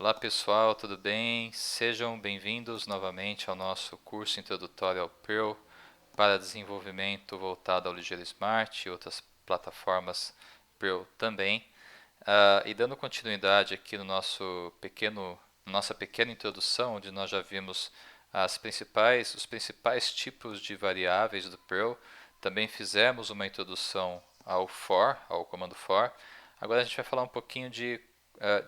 Olá pessoal, tudo bem? Sejam bem-vindos novamente ao nosso curso introdutório ao Perl para desenvolvimento voltado ao Ligeiro Smart e outras plataformas Perl também. E dando continuidade aqui no nossa pequena introdução, onde nós já vimos os principais tipos de variáveis do Perl, também fizemos uma introdução ao for, ao comando for. Agora a gente vai falar um pouquinho de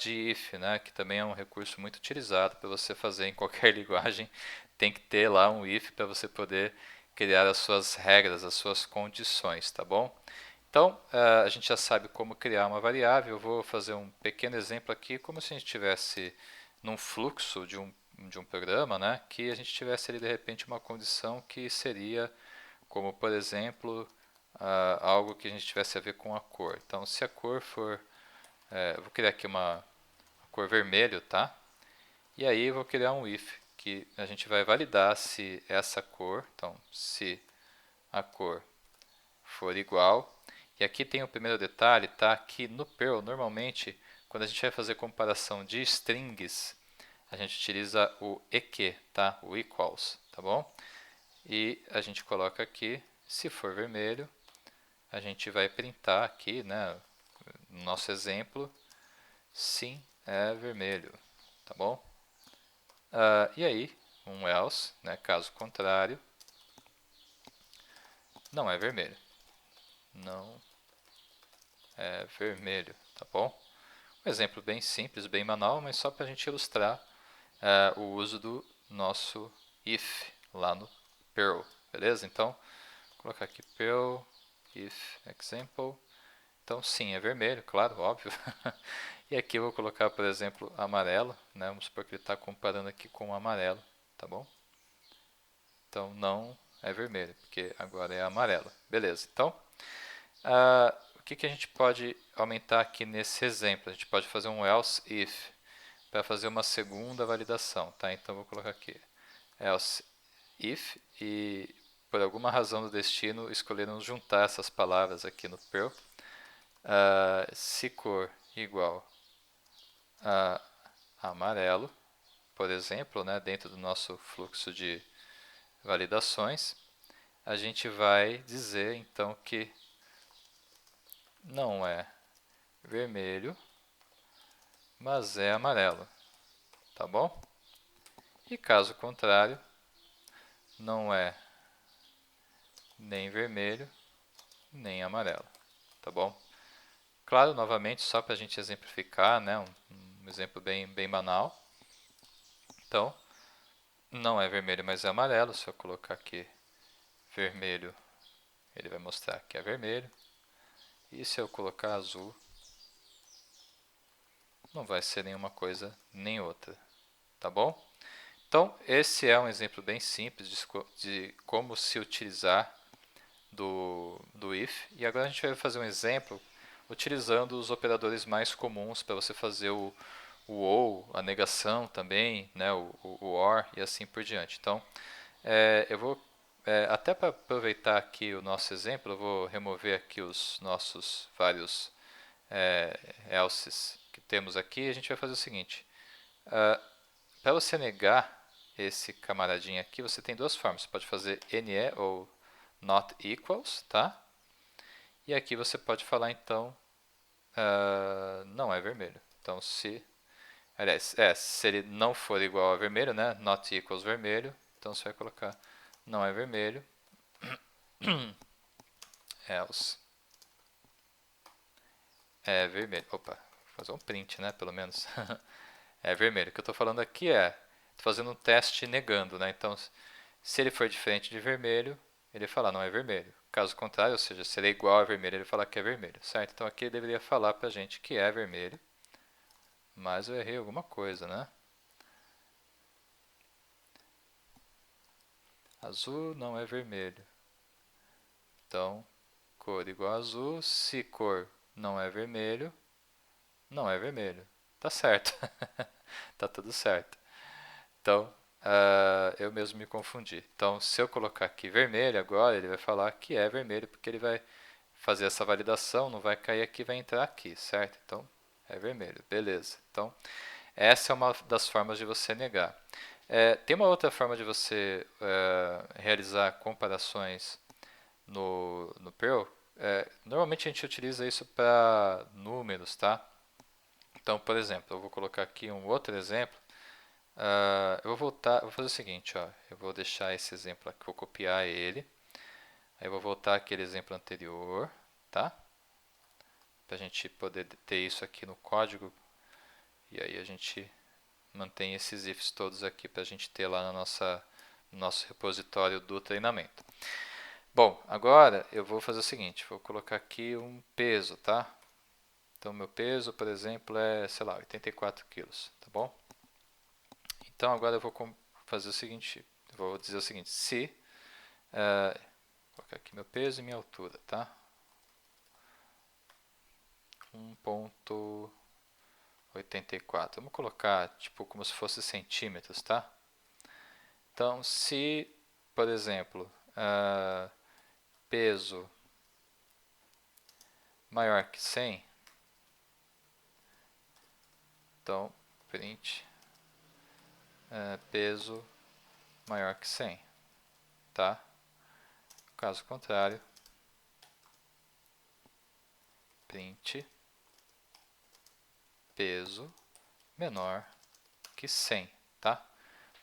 if, né, que também é um recurso muito utilizado para você fazer em qualquer linguagem. Tem que ter lá um if para você poder criar as suas regras, as suas condições, tá bom? Então, a gente já sabe como criar uma variável. Eu vou fazer um pequeno exemplo aqui, como se a gente estivesse num fluxo de um programa, né, que a gente tivesse ali de repente uma condição que seria, como por exemplo, algo que a gente tivesse a ver com a cor. Então, se a cor for, eu vou criar aqui uma cor vermelho, tá? E aí eu vou criar um if, que a gente vai validar se essa cor, então se a cor for igual. E aqui tem o primeiro detalhe, tá? Que no Perl, normalmente, quando a gente vai fazer comparação de strings, a gente utiliza o eq, tá? O equals, tá bom? E a gente coloca aqui, se for vermelho, a gente vai printar aqui, né? No nosso exemplo, sim, é vermelho, tá bom? E aí, um else, né? Caso contrário, não é vermelho. Não é vermelho, tá bom? Um exemplo bem simples, bem banal, mas só para a gente ilustrar o uso do nosso if lá no Perl, beleza? Então, vou colocar aqui Perl if example. Então, sim, é vermelho, claro, óbvio. E aqui eu vou colocar, por exemplo, amarelo, né? Vamos supor que ele está comparando aqui com o amarelo, tá bom? Então, não é vermelho, porque agora é amarelo. Beleza, então, o que a gente pode aumentar aqui nesse exemplo? A gente pode fazer um else if para fazer uma segunda validação, tá? Então, vou colocar aqui else if e por alguma razão do destino escolheram juntar essas palavras aqui no Perl. Se cor igual a amarelo, por exemplo, né, dentro do nosso fluxo de validações, a gente vai dizer então que não é vermelho, mas é amarelo, tá bom? E caso contrário, não é nem vermelho, nem amarelo, tá bom? Claro, novamente, só para a gente exemplificar, né, um exemplo bem banal. Então, não é vermelho, mas é amarelo. Se eu colocar aqui vermelho, ele vai mostrar que é vermelho. E se eu colocar azul, não vai ser nenhuma coisa nem outra, tá bom? Então, esse é um exemplo bem simples de como se utilizar do if. E agora a gente vai fazer um exemplo utilizando os operadores mais comuns para você fazer o ou, a negação também, né, o or e assim por diante. Então, eu vou, até para aproveitar aqui o nosso exemplo, eu vou remover aqui os nossos vários elses que temos aqui. A gente vai fazer o seguinte, para você negar esse camaradinho aqui, você tem duas formas. Você pode fazer NE ou not equals, tá? E aqui você pode falar então, não é vermelho. Então aliás, se ele não for igual a vermelho, né? Not equals vermelho. Então você vai colocar não é vermelho, else é vermelho. Opa, vou fazer um print, né? Pelo menos. É vermelho. O que eu estou falando aqui estou fazendo um teste negando, né? Então, se ele for diferente de vermelho, ele fala não é vermelho. Caso contrário, ou seja, se ele é igual a vermelho, ele fala que é vermelho, certo? Então aqui ele deveria falar para a gente que é vermelho, mas eu errei alguma coisa, né? Azul não é vermelho. Então, cor igual a azul, se cor não é vermelho, não é vermelho. Tá certo. Tá tudo certo. Então, eu mesmo me confundi. Então, se eu colocar aqui vermelho agora, ele vai falar que é vermelho, porque ele vai fazer essa validação, não vai cair aqui, vai entrar aqui, certo? Então, é vermelho, beleza. Então, Essa é uma das formas de você negar. Tem uma outra forma de você realizar comparações no Perl. Normalmente a gente utiliza isso para números, tá? Então, por exemplo, eu vou colocar aqui um outro exemplo. Vou fazer o seguinte, ó, eu vou deixar esse exemplo aqui, vou copiar ele. Aí eu vou voltar àquele exemplo anterior, tá? Para a gente poder ter isso aqui no código. E aí a gente mantém esses ifs todos aqui para a gente ter lá no nosso repositório do treinamento. Bom, agora eu vou fazer o seguinte, vou colocar aqui um peso, tá? Então meu peso, por exemplo, é, sei lá, 84 quilos, tá bom? Então agora eu vou fazer o seguinte, vou dizer o seguinte, se, vou colocar aqui meu peso e minha altura, tá? 1,84. Vamos colocar tipo como se fosse centímetros, tá? Então, se, por exemplo, peso maior que 100, então print peso maior que 100, tá? Caso contrário, print peso menor que 100, tá?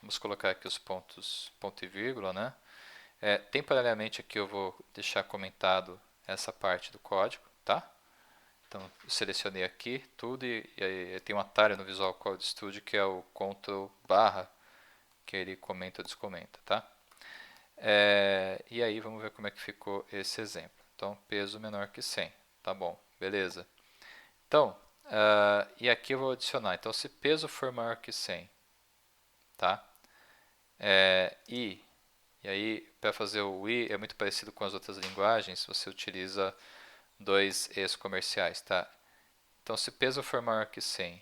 Vamos colocar aqui os pontos, ponto e vírgula, né? Temporariamente aqui eu vou deixar comentado essa parte do código, tá? Então, eu selecionei aqui tudo e aí tem um atalho no Visual Code Studio que é o Ctrl barra, que ele comenta ou descomenta, tá? E aí vamos ver como é que ficou esse exemplo. Então, peso menor que 100, tá bom, beleza. Então, e aqui eu vou adicionar, então se peso for maior que 100, tá? E aí para fazer o I é muito parecido com as outras linguagens, você utiliza dois E's comerciais, tá? Então se peso for maior que 100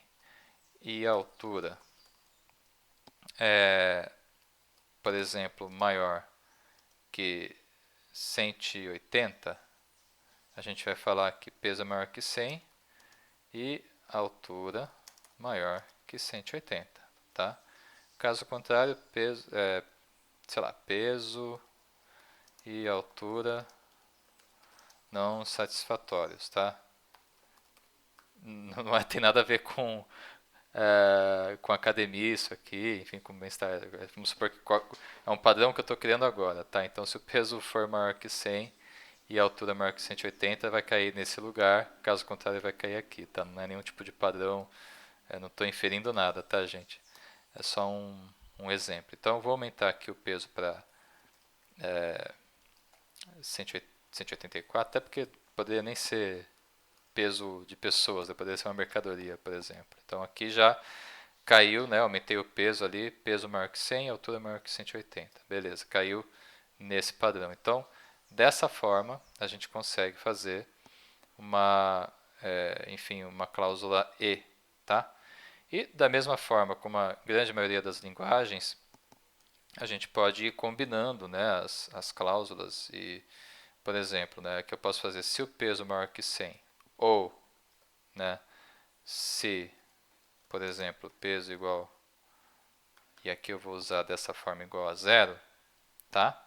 e a altura é, por exemplo, maior que 180, a gente vai falar que peso é maior que 100 e a altura maior que 180, tá? Caso contrário, peso, sei lá, peso e altura não satisfatórios, tá? Não tem nada a ver com academia isso aqui, enfim, com bem-estar. Vamos supor que é um padrão que eu estou criando agora, tá? Então, se o peso for maior que 100 e a altura maior que 180, vai cair nesse lugar, caso contrário, vai cair aqui, tá? Não é nenhum tipo de padrão, não estou inferindo nada, tá, gente? É só um exemplo. Então, eu vou aumentar aqui o peso para 184, até porque poderia nem ser peso de pessoas, poderia ser uma mercadoria, por exemplo. Então, aqui já caiu, né? Aumentei o peso ali, peso maior que 100, altura maior que 180. Beleza, caiu nesse padrão. Então, dessa forma, a gente consegue fazer enfim, uma cláusula E, tá? E da mesma forma, como a grande maioria das linguagens, a gente pode ir combinando, né, as cláusulas e, por exemplo, né, que eu posso fazer se o peso maior que 100 ou, né, se, por exemplo, peso igual, e aqui eu vou usar dessa forma igual a zero, tá?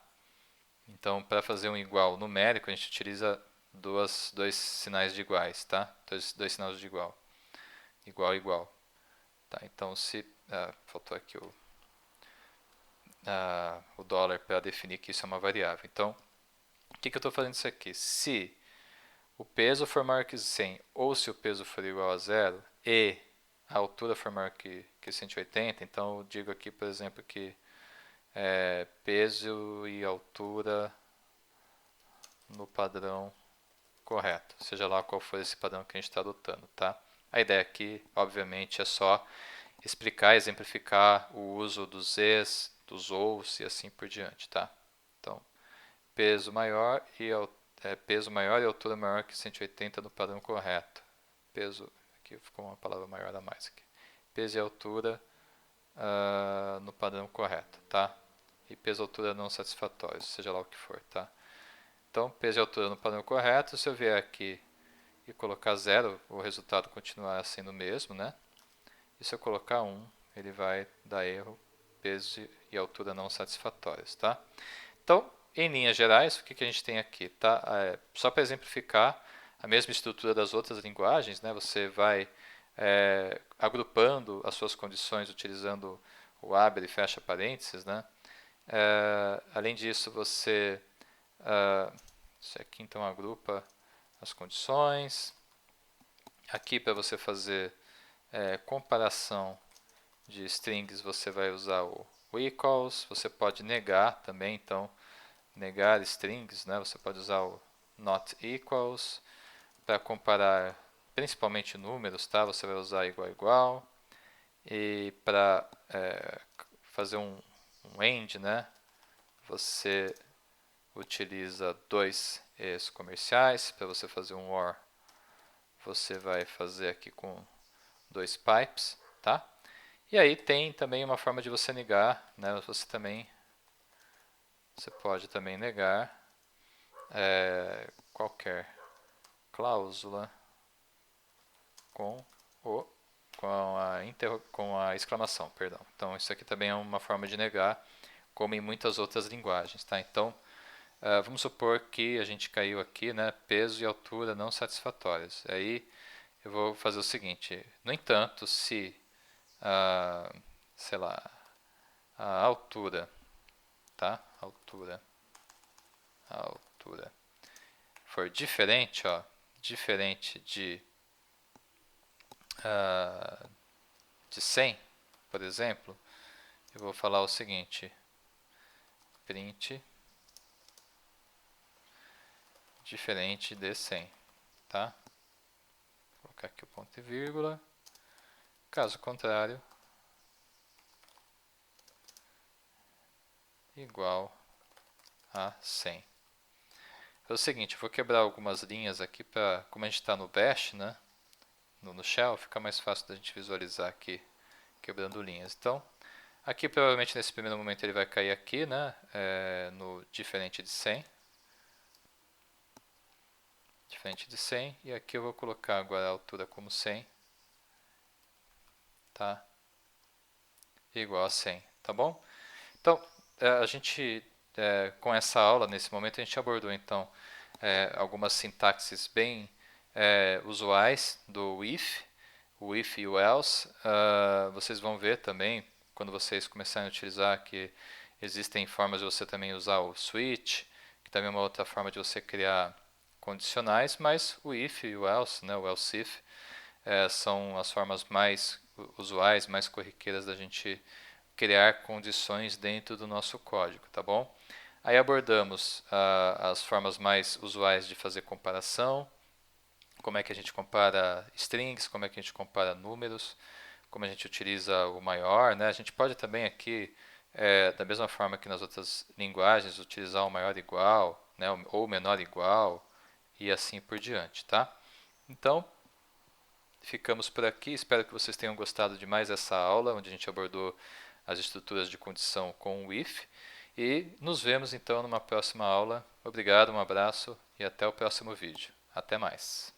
Então, para fazer um igual numérico, a gente utiliza dois sinais de iguais, tá? Dois sinais de igual. Igual, igual. Tá? Então, se... faltou aqui o dólar para definir que isso é uma variável. Então, o que eu estou fazendo isso aqui? Se o peso for maior que 100 ou se o peso for igual a zero e a altura for maior que 180, então eu digo aqui, por exemplo, que peso e altura no padrão correto, seja lá qual for esse padrão que a gente está adotando, tá? A ideia aqui, obviamente, é só explicar, exemplificar o uso dos Zs, dos ous e assim por diante, tá? Então, peso maior e altura maior que 180 no padrão correto. Peso, aqui ficou uma palavra maior a mais aqui. Peso e altura no padrão correto, tá? E peso e altura não satisfatórios, seja lá o que for, tá? Então, peso e altura no padrão correto, se eu vier aqui e colocar zero, o resultado continuará sendo o mesmo, né? E se eu colocar 1, ele vai dar erro, peso e altura não satisfatórios, tá? Então, em linhas gerais, o que a gente tem aqui? Tá? Só para exemplificar a mesma estrutura das outras linguagens, né? Você vai agrupando as suas condições utilizando o abre e fecha parênteses, né? Além disso, isso aqui então agrupa as condições. Aqui para você fazer comparação de strings, você vai usar o equals. Você pode negar também, então negar strings, né? Você pode usar o not equals. Para comparar principalmente números, tá? Você vai usar igual igual. E para fazer um AND, né? Você utiliza dois es comerciais. Para você fazer um OR, você vai fazer aqui com dois pipes, tá? E aí tem também uma forma de você negar, né? Você pode também negar qualquer cláusula com com a exclamação, perdão. Então isso aqui também é uma forma de negar, como em muitas outras linguagens, tá? Então vamos supor que a gente caiu aqui, né? Peso e altura não satisfatórios. Aí eu vou fazer o seguinte: no entanto, se sei lá, a altura, tá? A altura for diferente, ó, diferente de 100, por exemplo, eu vou falar o seguinte: print diferente de 100, tá? Vou colocar aqui o ponto e vírgula. Caso contrário, igual a 100. É o seguinte, eu vou quebrar algumas linhas aqui para, como a gente está no bash, né, no shell, fica mais fácil da gente visualizar aqui, quebrando linhas. Então, aqui provavelmente nesse primeiro momento ele vai cair aqui, né, no diferente de 100. Diferente de 100, e aqui eu vou colocar agora a altura como 100, tá? Igual a 100, tá bom? Então, a gente, com essa aula, nesse momento, a gente abordou, então, algumas sintaxes bem usuais do if, o if e o else. Vocês vão ver também, quando vocês começarem a utilizar, que existem formas de você também usar o switch, que também é uma outra forma de você criar condicionais, mas o if e o else, né, o else if, são as formas mais usuais, mais corriqueiras da gente criar condições dentro do nosso código, tá bom? Aí abordamos as formas mais usuais de fazer comparação, como é que a gente compara strings, como é que a gente compara números, como a gente utiliza o maior, né? A gente pode também aqui, da mesma forma que nas outras linguagens, utilizar o maior igual, né? Ou menor igual, e assim por diante, tá? Então, ficamos por aqui. Espero que vocês tenham gostado de mais essa aula, onde a gente abordou as estruturas de condição com o if. E nos vemos então numa próxima aula. Obrigado, um abraço e até o próximo vídeo. Até mais.